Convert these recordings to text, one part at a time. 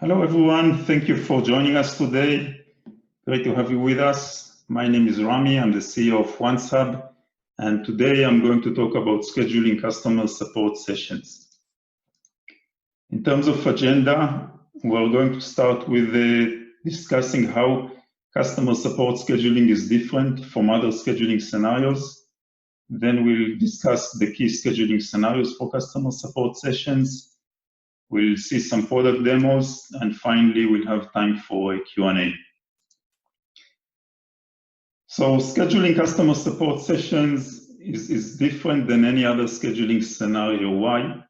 Hello, everyone. Thank you for joining us today. Great to have you with us. My name is Rami. I'm the CEO of OnceHub, and today I'm going to talk about scheduling customer support sessions. In terms of agenda, we're going to start with discussing how customer support scheduling is different from other scheduling scenarios. Then we'll discuss the key scheduling scenarios for customer support sessions. We'll see some product demos, and finally, we'll have time for a Q&A. So scheduling customer support sessions is different than any other scheduling scenario. Why?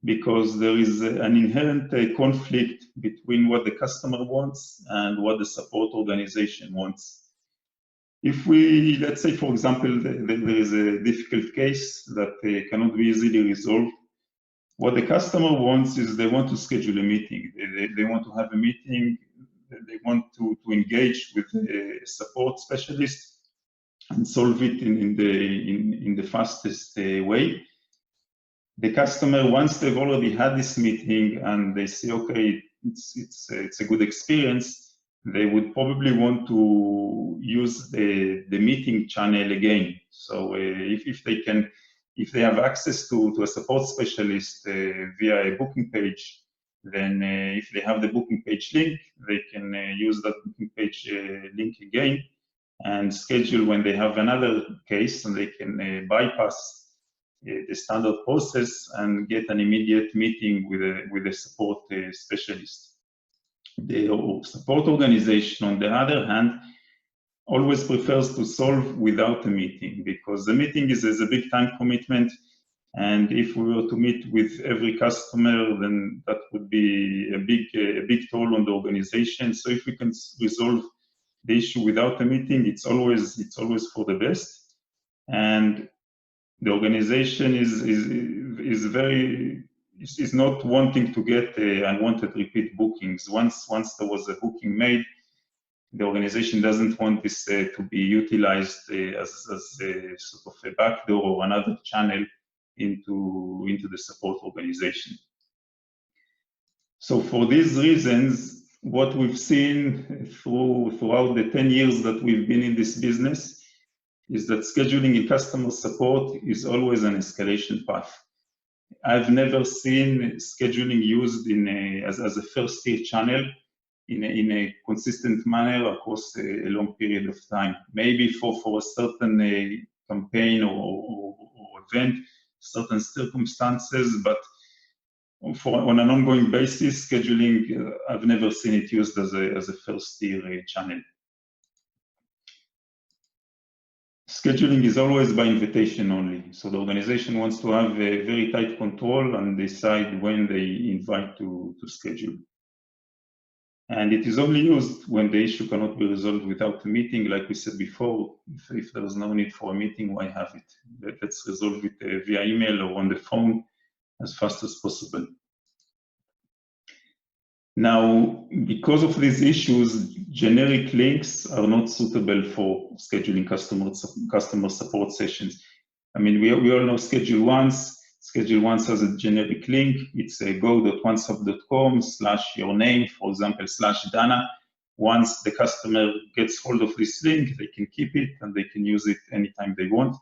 Because there is an inherent conflict between what the customer wants and what the support organization wants. If we, let's say, for example, there is a difficult case that cannot be easily resolved, what the customer wants is they want to schedule a meeting. They want to have a meeting. They want to engage with a support specialist and solve it in the fastest way. The customer, once they've already had this meeting and they say, okay, it's a good experience, they would probably want to use the meeting channel again. So if they have access to a support specialist via a booking page, then if they have the booking page link, they can use that booking page link again and schedule when they have another case, and they can bypass the standard process and get an immediate meeting with a support specialist. The support organization, on the other hand, always prefers to solve without a meeting, because the meeting is a big time commitment, and if we were to meet with every customer, then that would be a big toll on the organization. So if we can resolve the issue without a meeting, it's always for the best. And the organization is not wanting to get unwanted repeat bookings. Once there was a booking made, the organization doesn't want this to be utilized as a sort of a backdoor or another channel into the support organization. So for these reasons, what we've seen throughout the 10 years that we've been in this business is that scheduling in customer support is always an escalation path. I've never seen scheduling used as a first-tier channel in a consistent manner across a long period of time. Maybe for a certain campaign or event, certain circumstances, but on an ongoing basis, scheduling, I've never seen it used as a first-tier channel. Scheduling is always by invitation only. So the organization wants to have a very tight control and decide when they invite to schedule. And it is only used when the issue cannot be resolved without a meeting. Like we said before, if there is no need for a meeting, why have it? Let's resolve it via email or on the phone as fast as possible. Now, because of these issues, generic links are not suitable for scheduling customer support sessions. I mean, we all know ScheduleOnce. ScheduleOnce has a generic link. It's a go.oncehub.com/your name, for example, /Dana. Once the customer gets hold of this link, they can keep it and they can use it anytime they want.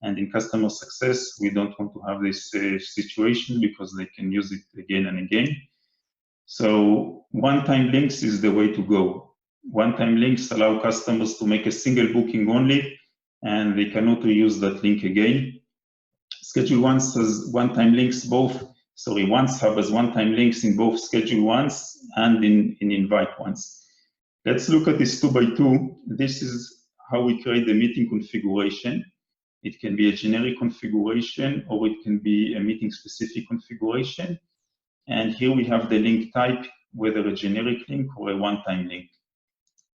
And in customer success, we don't want to have this situation because they can use it again and again. So one-time links is the way to go. One-time links allow customers to make a single booking only, and they cannot reuse that link again. ScheduleOnce has one-time links OnceHub has one-time links in both ScheduleOnce and in InviteOnce. Let's look at this 2x2. This is how we create the meeting configuration. It can be a generic configuration, or it can be a meeting-specific configuration. And here we have the link type, whether a generic link or a one-time link.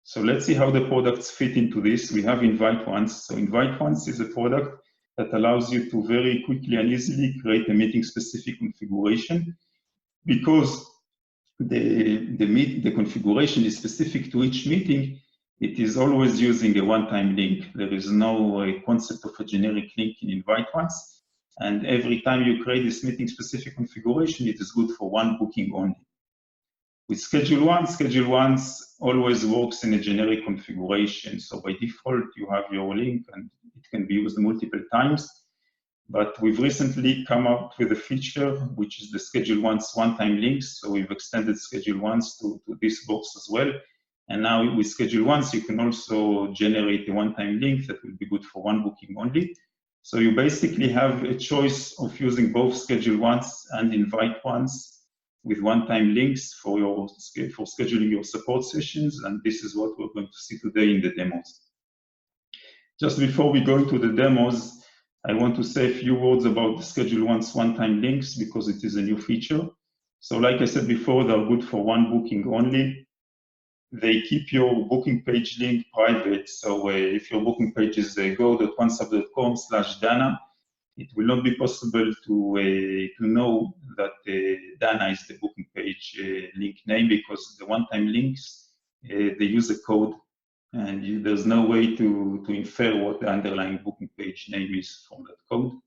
So let's see how the products fit into this. We have InviteOnce. So InviteOnce is a product that allows you to very quickly and easily create a meeting-specific configuration. Because the configuration is specific to each meeting, it is always using a one-time link. There is no concept of a generic link in InviteOnce. And every time you create this meeting-specific configuration, it is good for one booking only. With ScheduleOnce always works in a generic configuration. So by default, you have your link and it can be used multiple times. But we've recently come up with a feature, which is the ScheduleOnce one-time links. So we've extended ScheduleOnce to this box as well. And now with ScheduleOnce, you can also generate a one-time link that will be good for one booking only. So you basically have a choice of using both ScheduleOnce and InviteOnce with one-time links for scheduling your support sessions. And this is what we're going to see today in the demos. Just before we go into the demos, I want to say a few words about the ScheduleOnce one-time links because it is a new feature. So like I said before, they're good for one booking only. They keep your booking page link private. So if your booking page is go.oncehub.com/Dana, it will not be possible to know that Dana is the booking page link name because the one-time links, they use a code. And there's no way to infer what the underlying booking page name is from that code.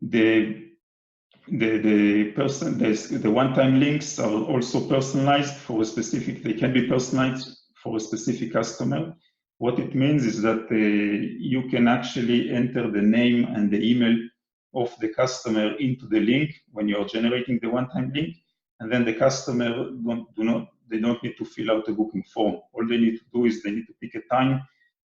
The one-time links are also personalized for a specific, they can be personalized for a specific customer. What it means is that you can actually enter the name and the email of the customer into the link when you're generating the one-time link, and then the customer they don't need to fill out a booking form. All they need to do is they need to pick a time,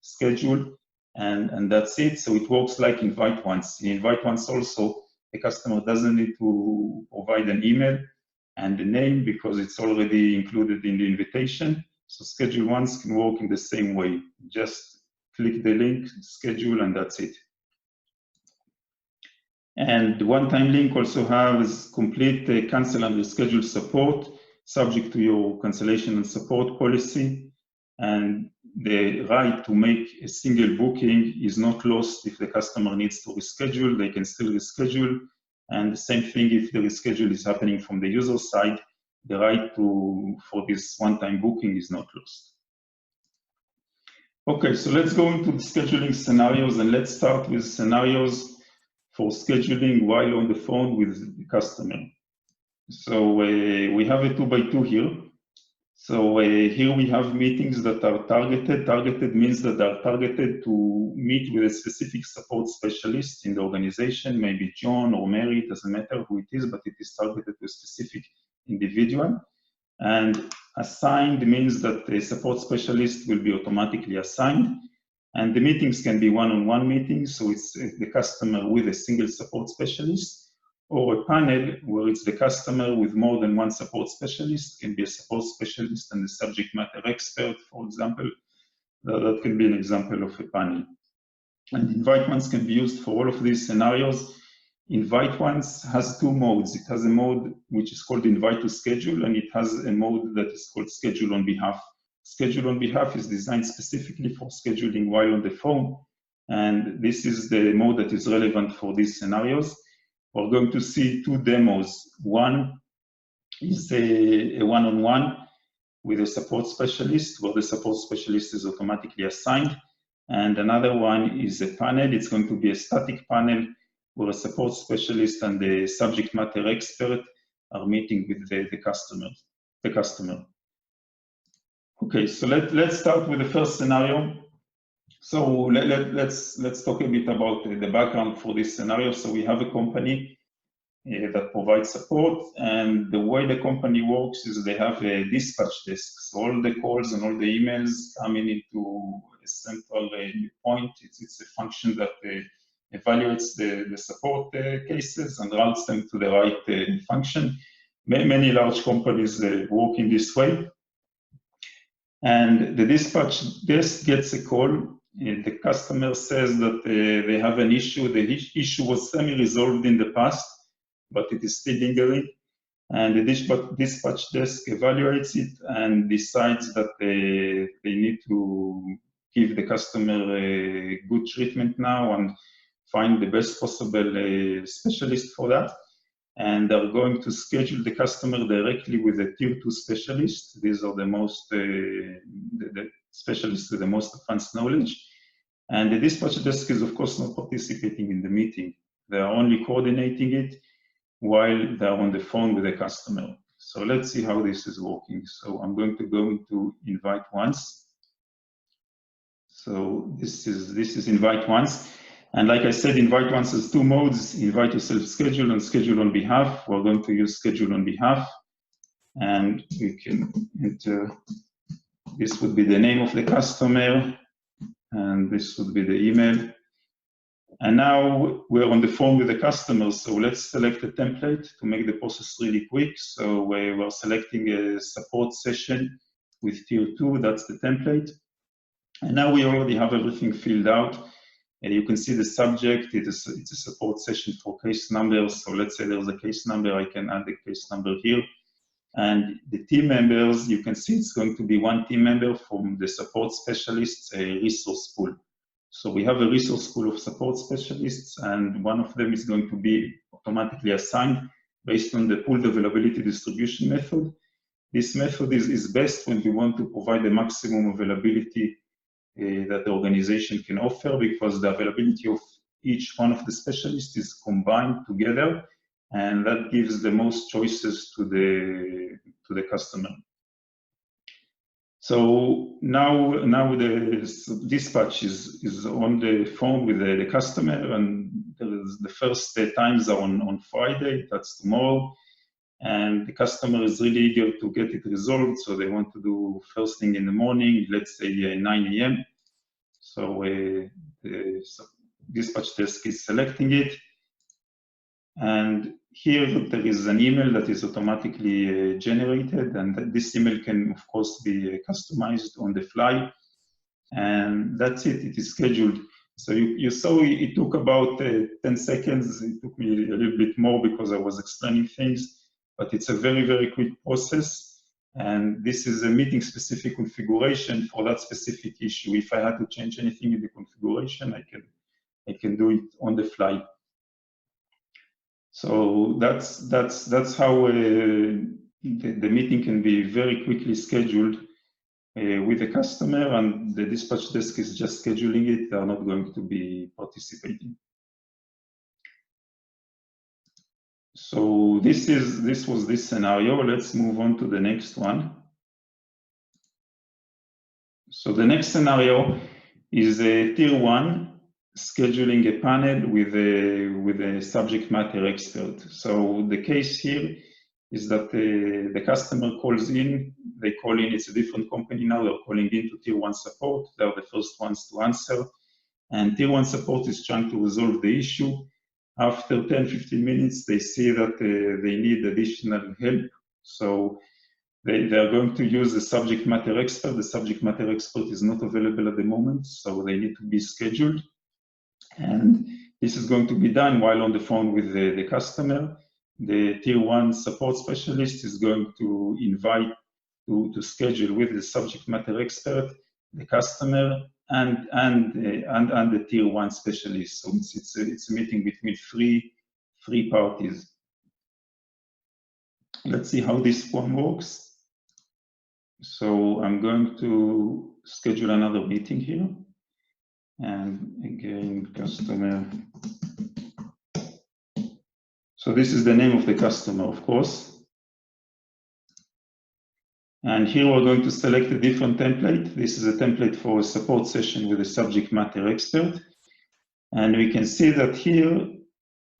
schedule, and that's it. So it works like InviteOnce. In InviteOnce also, the customer doesn't need to provide an email and the name because it's already included in the invitation. So ScheduleOnce can work in the same way. Just click the link, schedule, and that's it. And the one-time link also has complete cancel and reschedule support, subject to your cancellation and support policy. And the right to make a single booking is not lost if the customer needs to reschedule. They can still reschedule. And the same thing if the reschedule is happening from the user side, the right for this one-time booking is not lost. Okay, so let's go into the scheduling scenarios, and let's start with scenarios for scheduling while on the phone with the customer. So we have a 2x2 here. So here we have meetings that are targeted. Targeted means that they are targeted to meet with a specific support specialist in the organization, maybe John or Mary, it doesn't matter who it is, but it is targeted to a specific individual. And assigned means that the support specialist will be automatically assigned. And the meetings can be one-on-one meetings, so it's the customer with a single support specialist, or a panel where it's the customer with more than one support specialist, can be a support specialist and a subject matter expert, for example. That can be an example of a panel. And InviteOnce can be used for all of these scenarios. InviteOnce has two modes. It has a mode which is called invite to schedule, and it has a mode that is called schedule on behalf. Schedule on behalf is designed specifically for scheduling while on the phone, and this is the mode that is relevant for these scenarios. We're going to see two demos. One is a one-on-one with a support specialist, where the support specialist is automatically assigned, and another one is a panel. It's going to be a static panel where a support specialist and the subject matter expert are meeting with the customer. Okay, so let's start with the first scenario. So let's talk a bit about the background for this scenario. So we have a company that provides support, and the way the company works is they have a dispatch desk. So all the calls and all the emails coming into a central point. It's a function that evaluates the support cases and routes them to the right function. Many large companies work in this way. And the dispatch desk gets a call. The customer says that they have an issue. The issue was semi-resolved in the past, but it is still lingering. And the dispatch desk evaluates it and decides that they need to give the customer a good treatment now and find the best possible specialist for that. And they're going to schedule the customer directly with a tier 2 specialist. These are the most, the specialists with the most advanced knowledge. And the dispatch desk is, of course, not participating in the meeting. They are only coordinating it while they're on the phone with the customer. So let's see how this is working. So I'm going to go into InviteOnce. So this is InviteOnce. And like I said, InviteOnce has two modes: invite yourself schedule and schedule on behalf. We're going to use schedule on behalf. And we can enter, this would be the name of the customer, and this would be the email. And now we're on the phone with the customer, so let's select a template to make the process really quick. So we're selecting a support session with tier 2, that's the template. And now we already have everything filled out. And you can see the subject, it's a support session for case numbers. So let's say there's a case number, I can add the case number here. And the team members, you can see it's going to be one team member from the support specialists, a resource pool. So we have a resource pool of support specialists, and one of them is going to be automatically assigned based on the pooled availability distribution method. This method is best when we want to provide the maximum availability that the organization can offer, because the availability of each one of the specialists is combined together, and that gives the most choices to the customer. So now the dispatch is on the phone with the customer, and the first times are on Friday, that's tomorrow, and the customer is really eager to get it resolved, so they want to do first thing in the morning, let's say 9 a.m. So the dispatch desk is selecting it, and here there is an email that is automatically generated, and this email can of course be customized on the fly, and that's it, it is scheduled. So you saw it took about 10 seconds, it took me a little bit more because I was explaining things, but it's a very, very quick process, and this is a meeting specific configuration for that specific issue. If I had to change anything in the configuration, I can do it on the fly. So that's how the meeting can be very quickly scheduled with the customer, and the dispatch desk is just scheduling it. They are not going to be participating. So this was this scenario. Let's move on to the next one. So the next scenario is a tier 1 scheduling a panel with a subject matter expert. So the case here is that the customer calls in, they call in, it's a different company now, they're calling in to tier 1 support, they're the first ones to answer, and tier 1 support is trying to resolve the issue. After 10-15 minutes, they see that they need additional help, so they are going to use the subject matter expert. The subject matter expert is not available at the moment, so they need to be scheduled. And this is going to be done while on the phone with the customer. The tier 1 support specialist is going to invite to schedule with the subject matter expert, the customer, and the tier 1 specialist. So it's a meeting between three parties. Let's see how this one works. So I'm going to schedule another meeting here. And again, customer. So this is the name of the customer, of course. And here we're going to select a different template. This is a template for a support session with a subject matter expert. And we can see that here,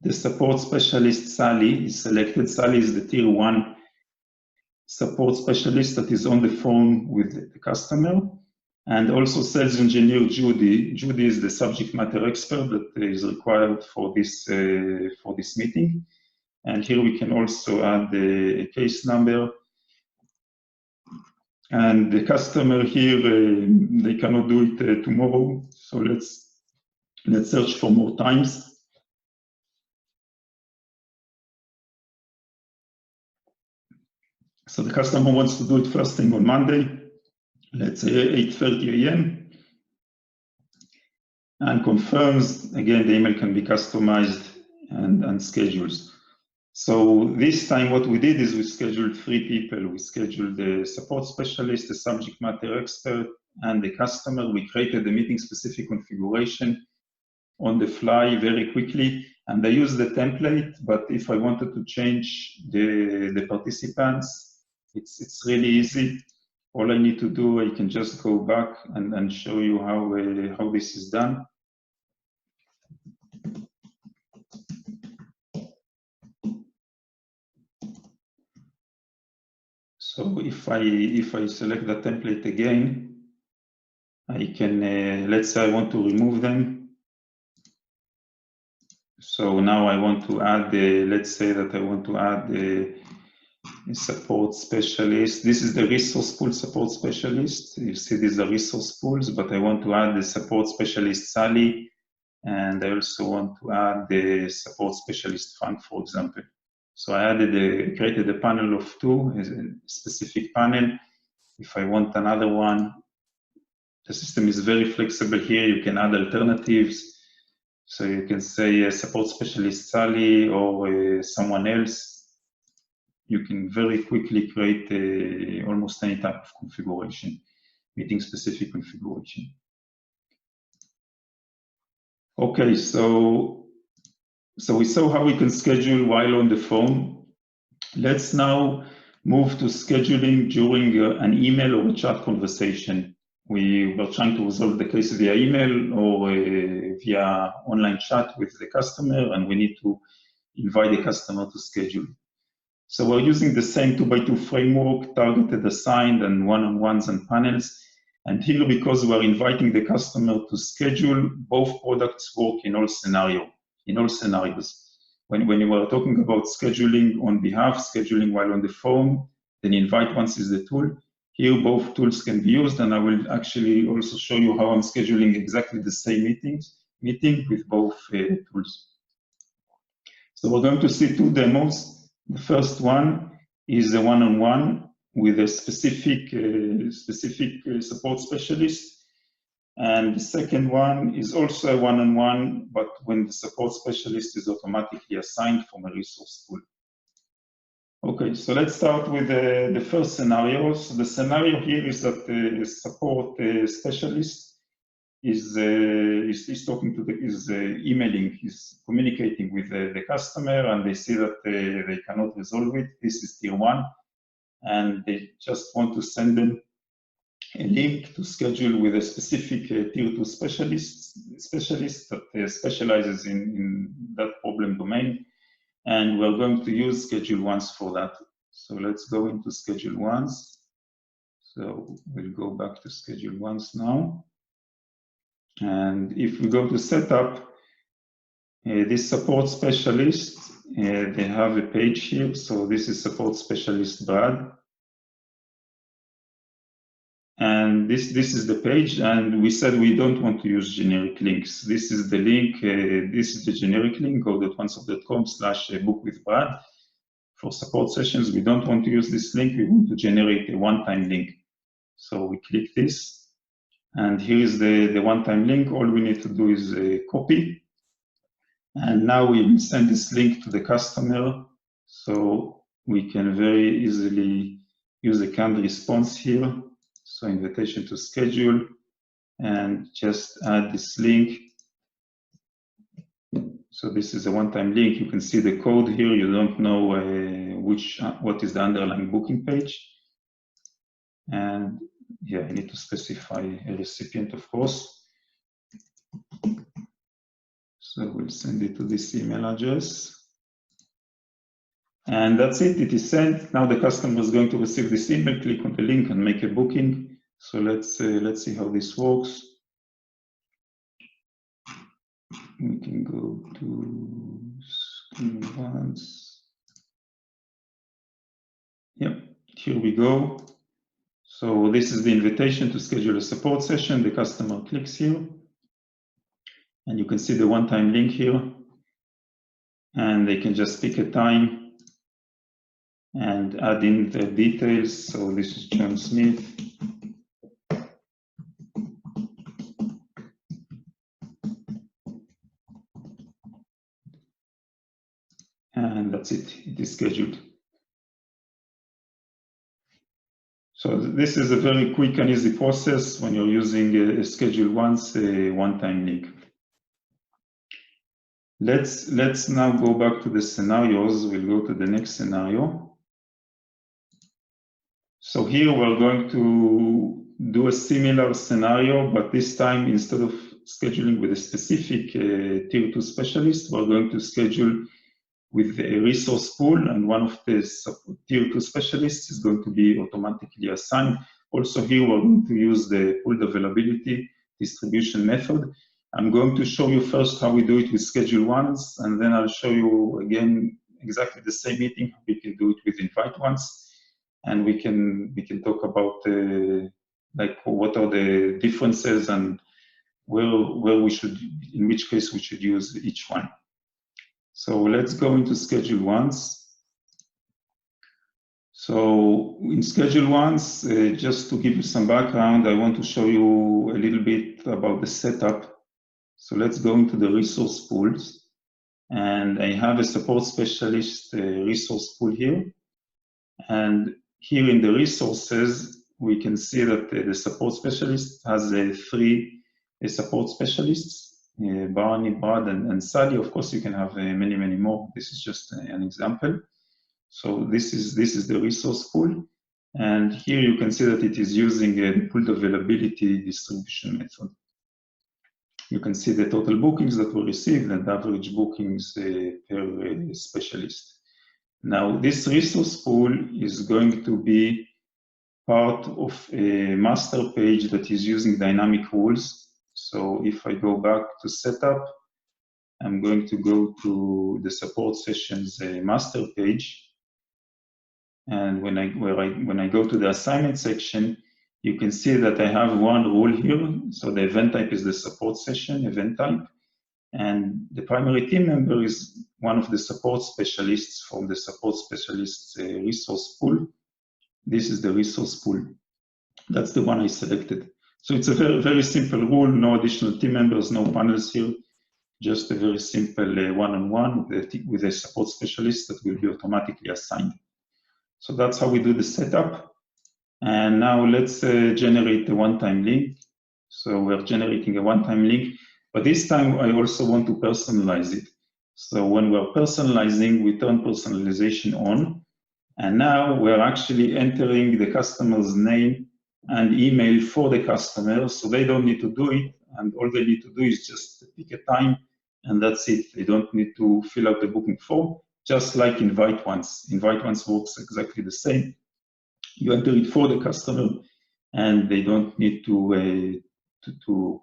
the support specialist, Sally, is selected. Sally is the tier 1 support specialist that is on the phone with the customer. And also sales engineer Judy. Judy is the subject matter expert that is required for this meeting. And here we can also add a case number. And the customer here, they cannot do it tomorrow. So let's search for more times. So the customer wants to do it first thing on Monday. Let's say 8:30 a.m. and confirms. Again, the email can be customized and schedules. So this time what we did is we scheduled 3 people. We scheduled the support specialist, the subject matter expert, and the customer. We created the meeting specific configuration on the fly very quickly. And I use the template, but if I wanted to change the participants, it's really easy. All I need to do, I can just go back and show you how this is done. So if I select the template again, I can, let's say I want to remove them. So now I want to add, let's say that I want to add a support specialist. This is the resource pool support specialist. You see these are resource pools, but I want to add the support specialist Sally, and I also want to add the support specialist Frank, for example. So I created a panel of two, a specific panel. If I want another one, the system is very flexible here. You can add alternatives. So you can say support specialist Sally or someone else. You can very quickly create almost any type of configuration, meeting-specific configuration. Okay, so we saw how we can schedule while on the phone. Let's now move to scheduling during an email or a chat conversation. We were trying to resolve the case via email or via online chat with the customer, and we need to invite the customer to schedule. So we're using the same 2x2 framework, targeted, assigned, and one-on-ones and panels. And here, because we're inviting the customer to schedule, both products work in all scenarios. When you are talking about scheduling on behalf, scheduling while on the phone, then InviteOnce is the tool. Here, both tools can be used, and I will actually also show you how I'm scheduling exactly the same meeting with both tools. So we're going to see two demos. The first one is a one-on-one with a specific support specialist. And the second one is also a one-on-one, but when the support specialist is automatically assigned from a resource pool. Okay, so let's start with the first scenario. So the scenario here is that the support specialist is emailing, is communicating with the customer, and they see that they cannot resolve it. This is tier 1, and they just want to send them a link to schedule with a specific tier 2 specialist that specializes in that problem domain. And we're going to use ScheduleOnce for that. So let's go into ScheduleOnce. So we'll go back to ScheduleOnce now. And if we go to setup, this support specialist, they have a page here. So this is support specialist Brad. And this is the page, and we said we don't want to use generic links. This is the link, this is the generic link, go.oncehub.com/book-with-Brad. For support sessions, we don't want to use this link, we want to generate a one-time link. So we click this, and here is the one-time link. All we need to do is copy. And now we send this link to the customer, so we can very easily use a canned response here. So invitation to schedule, and just add this link. So this is a one-time link. You can see the code here. You don't know what is the underlying booking page. And yeah, I need to specify a recipient, of course. So we'll send it to this email address. And that's it, it is sent. Now the customer is going to receive this email, click on the link and make a booking. So let's see how this works. We can go to ScheduleOnce. Yep, here we go. So this is the invitation to schedule a support session. The customer clicks here. And you can see the one-time link here. And they can just pick a time and add in the details. So this is John Smith. And that's it, it is scheduled. So this is a very quick and easy process when you're using a ScheduleOnce one-time link. Let's now go back to the scenarios. We'll go to the next scenario. So here we're going to do a similar scenario, but this time instead of scheduling with a specific tier 2 specialist, we're going to schedule with a resource pool, and one of the tier 2 specialists is going to be automatically assigned. Also here we're going to use the pooled availability distribution method. I'm going to show you first how we do it with ScheduleOnce, and then I'll show you again exactly the same meeting. We can do it with InviteOnce, and we can talk about like what are the differences and where we should, in which case we should use each one. So let's go into ScheduleOnce. So in ScheduleOnce, just to give you some background, I want to show you a little bit about the setup. So let's go into the resource pools, and I have a support specialist resource pool here. And here in the resources, we can see that the support specialist has 3 support specialists, Barney, Brad, and Sally. Of course, you can have many more. This is just an example. So this is the resource pool. And here you can see that it is using a pooled availability distribution method. You can see the total bookings that were received and average bookings per specialist. Now, this resource pool is going to be part of a master page that is using dynamic rules. So if I go back to setup, I'm going to go to the support sessions master page. And when I go to the assignment section, you can see that I have one rule here. So the event type is the support session event type. And the primary team member is one of the support specialists from the support specialists resource pool. This is the resource pool. That's the one I selected. So it's a very simple rule, no additional team members, no panels here, just a very simple one-on-one with a support specialist that will be automatically assigned. So that's how we do the setup. And now let's generate a one-time link. So we're generating a one-time link, but this time I also want to personalize it. So when we're personalizing, we turn personalization on. And now we're actually entering the customer's name and email for the customer, so they don't need to do it, and all they need to do is just pick a time, and that's it. They don't need to fill out the booking form, just like InviteOnce. InviteOnce works exactly the same. You enter it for the customer, and they don't need to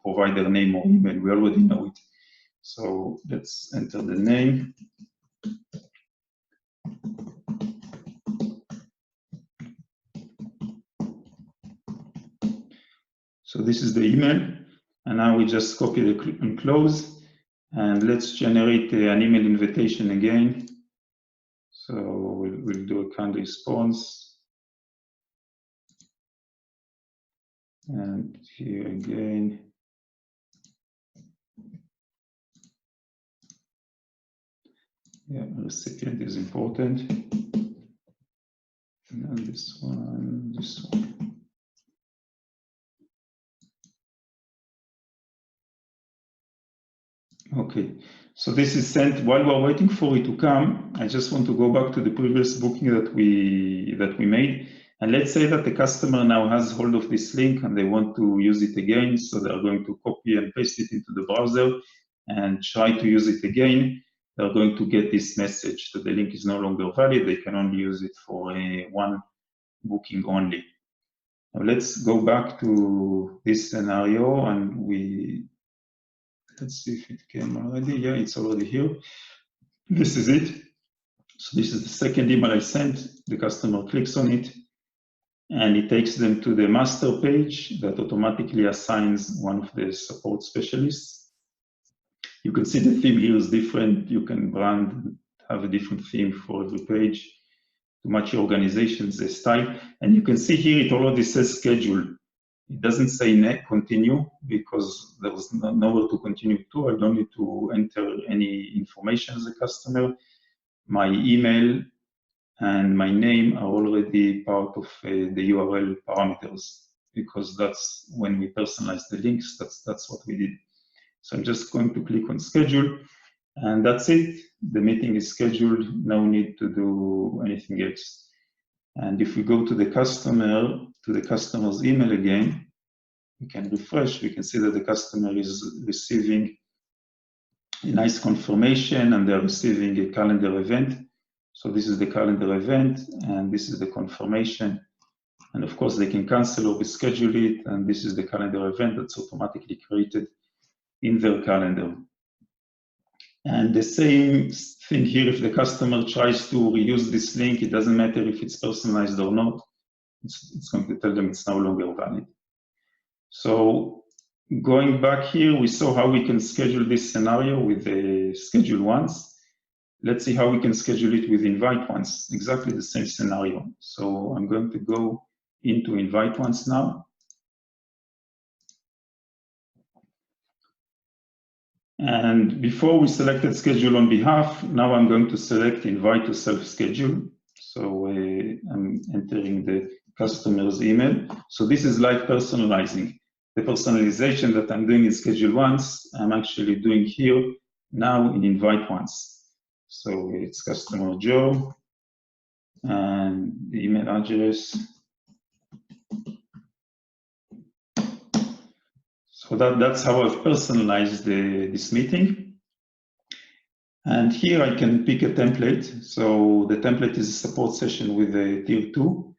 provide their name or email. We already know it. So let's enter the name. So this is the email, and now we just copy and close, and let's generate an email invitation again. So we'll do a canned response, and here again. Yeah, recipient is important. And this one, this one. Okay, so this is sent. While we're waiting for it to come, I just want to go back to the previous booking that we made. And let's say that the customer now has hold of this link and they want to use it again. So they're going to copy and paste it into the browser and try to use it again. They're going to get this message that the link is no longer valid. They can only use it for one booking only. Now let's go back to this scenario, and let's see if it came already. Yeah, it's already here. This is it. So this is the second email I sent. The customer clicks on it, and it takes them to the master page that automatically assigns one of the support specialists. You can see the theme here is different. You can have a different theme for every page to match your organization's style. And you can see here it already says schedule. It doesn't say continue because there was nowhere to continue to. I don't need to enter any information as a customer. My email and my name are already part of the URL parameters, because that's when we personalize the links, that's what we did. So I'm just going to click on schedule, And that's it. The meeting is scheduled. No need to do anything else. And if we go to the customer, to the customer's email again, we can refresh. We can see that the customer is receiving a nice confirmation and they're receiving a calendar event. So this is the calendar event and this is the confirmation. And of course they can cancel or reschedule it. And this is the calendar event that's automatically created in their calendar. And the same thing here, if the customer tries to reuse this link, it doesn't matter if it's personalized or not, it's going to tell them it's no longer valid. So going back here, we saw how we can schedule this scenario with the ScheduleOnce. Let's see how we can schedule it with InviteOnce, exactly the same scenario. So I'm going to go into InviteOnce now. And before we selected schedule on behalf, now I'm going to select invite to self-schedule. So I'm entering the customer's email. So this is like personalizing. The personalization that I'm doing in ScheduleOnce, I'm actually doing here now in InviteOnce. So it's customer Joe and the email address. So that's how I've personalized this meeting. And here I can pick a template. So the template is a support session with a tier 2.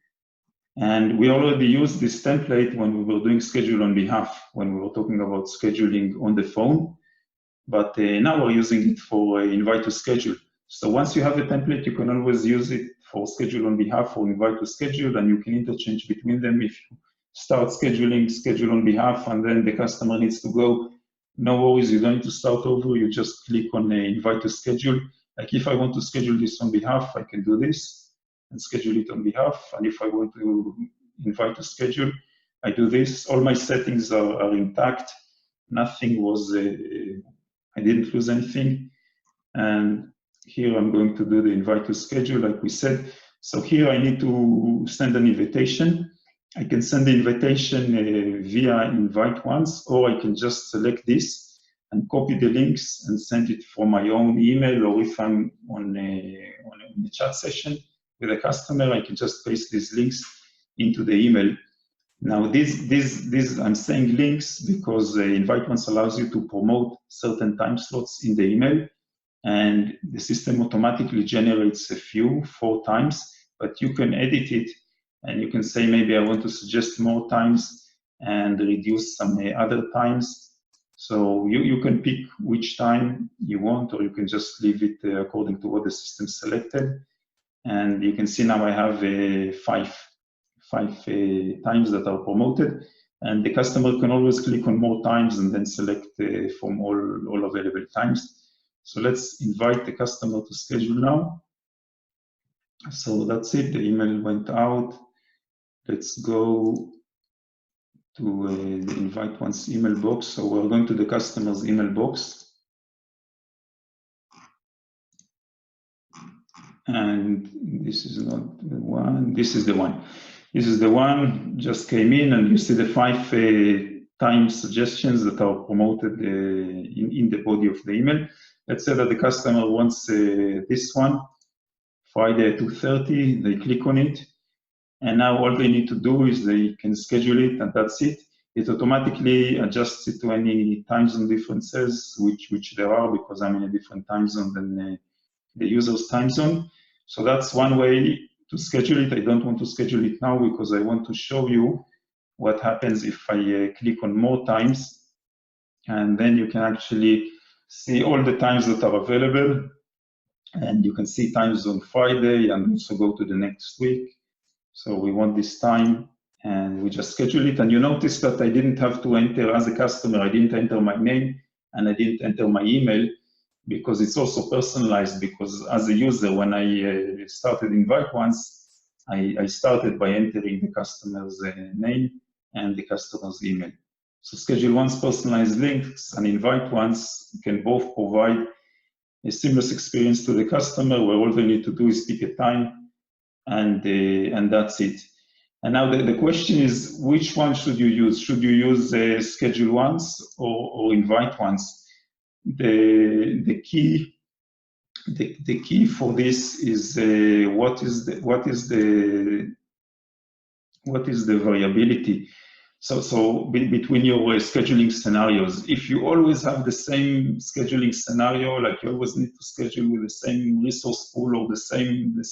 And we already used this template when we were doing schedule on behalf, when we were talking about scheduling on the phone. But now we're using it for invite to schedule. So once you have a template, you can always use it for schedule on behalf or invite to schedule, and you can interchange between them. If you start scheduling, schedule on behalf, and then the customer needs to go, no worries, you don't need to start over. You just click on invite to schedule. Like if I want to schedule this on behalf, I can do this and schedule it on behalf. And if I want to invite to schedule, I do this. All my settings are intact. Nothing was, I didn't lose anything. And here I'm going to do the invite to schedule, like we said. So here I need to send an invitation. I can send the invitation via InviteOnce, or I can just select this and copy the links and send it from my own email, or if I'm on a chat session with a customer, I can just paste these links into the email. Now, I'm saying links because InviteOnce allows you to promote certain time slots in the email, and the system automatically generates a few, 4 times, but you can edit it and you can say, maybe I want to suggest more times and reduce some other times. So you can pick which time you want, or you can just leave it according to what the system selected. And you can see now I have 5 times that are promoted, and the customer can always click on more times and then select from all available times. So let's invite the customer to schedule now. So that's it, the email went out. Let's go to the InviteOnce email box. So we're going to the customer's email box. And this is not the one, this is the one. This is the one, just came in, and you see the 5 time suggestions that are promoted in the body of the email. Let's say that the customer wants this one, Friday at 2:30, they click on it. And now all they need to do is they can schedule it, and that's it. It automatically adjusts it to any time zone differences, which there are, because I'm in a different time zone than the user's time zone. So that's one way to schedule it. I don't want to schedule it now because I want to show you what happens if I click on more times. And then you can actually see all the times that are available. And you can see times on Friday and also go to the next week. So we want this time, and we just schedule it. And you notice that I didn't have to enter, as a customer, I didn't enter my name and I didn't enter my email, because it's also personalized. Because as a user, when I started InviteOnce, I started by entering the customer's name and the customer's email. So ScheduleOnce personalized links and InviteOnce can both provide a seamless experience to the customer, where all they need to do is pick a time, and that's it. And now the question is, which one should you use? Should you use ScheduleOnce or InviteOnce? the key for this is what is the variability. So between your scheduling scenarios, if you always have the same scheduling scenario, like you always need to schedule with the same resource pool or the same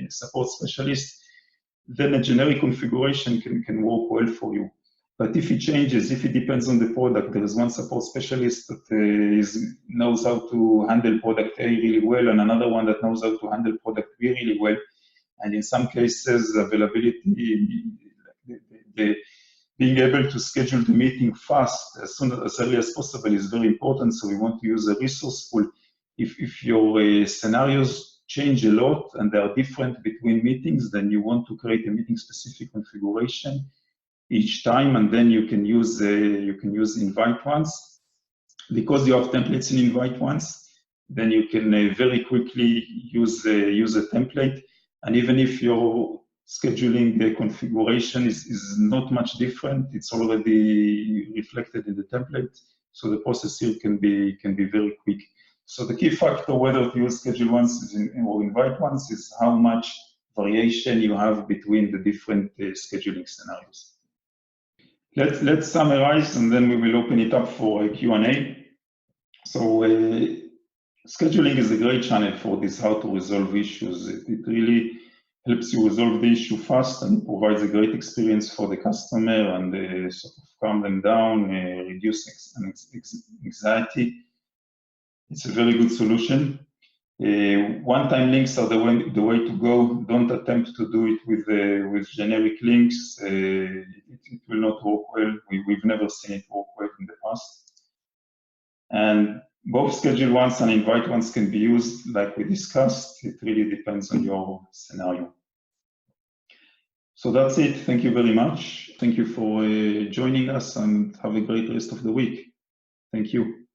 support specialist, then a generic configuration can work well for you. But if it changes, if it depends on the product, there is one support specialist that knows how to handle product A really well, and another one that knows how to handle product B really well. And in some cases, availability, being able to schedule the meeting fast, as early as possible, is very important. So we want to use a resource pool. If your scenarios change a lot and they are different between meetings, then you want to create a meeting-specific configuration each time, and then you can use InviteOnce. Because you have templates in InviteOnce, then you can very quickly use a template. And even if your scheduling configuration is not much different, it's already reflected in the template. So the process here can be very quick. So the key factor whether to use ScheduleOnce or InviteOnce is how much variation you have between the different scheduling scenarios. Let's summarize, and then we will open it up for a Q&A. So scheduling is a great channel for this how to resolve issues. It really helps you resolve the issue fast, and provides a great experience for the customer, and sort of calm them down, reduce anxiety. It's a very good solution. One-time links are the way to go. Don't attempt to do it with generic links. It will not work well. We've never seen it work well in the past. And both ScheduleOnce and InviteOnce can be used like we discussed. It really depends on your scenario. So that's it. Thank you very much. Thank you for joining us, and have a great rest of the week. Thank you.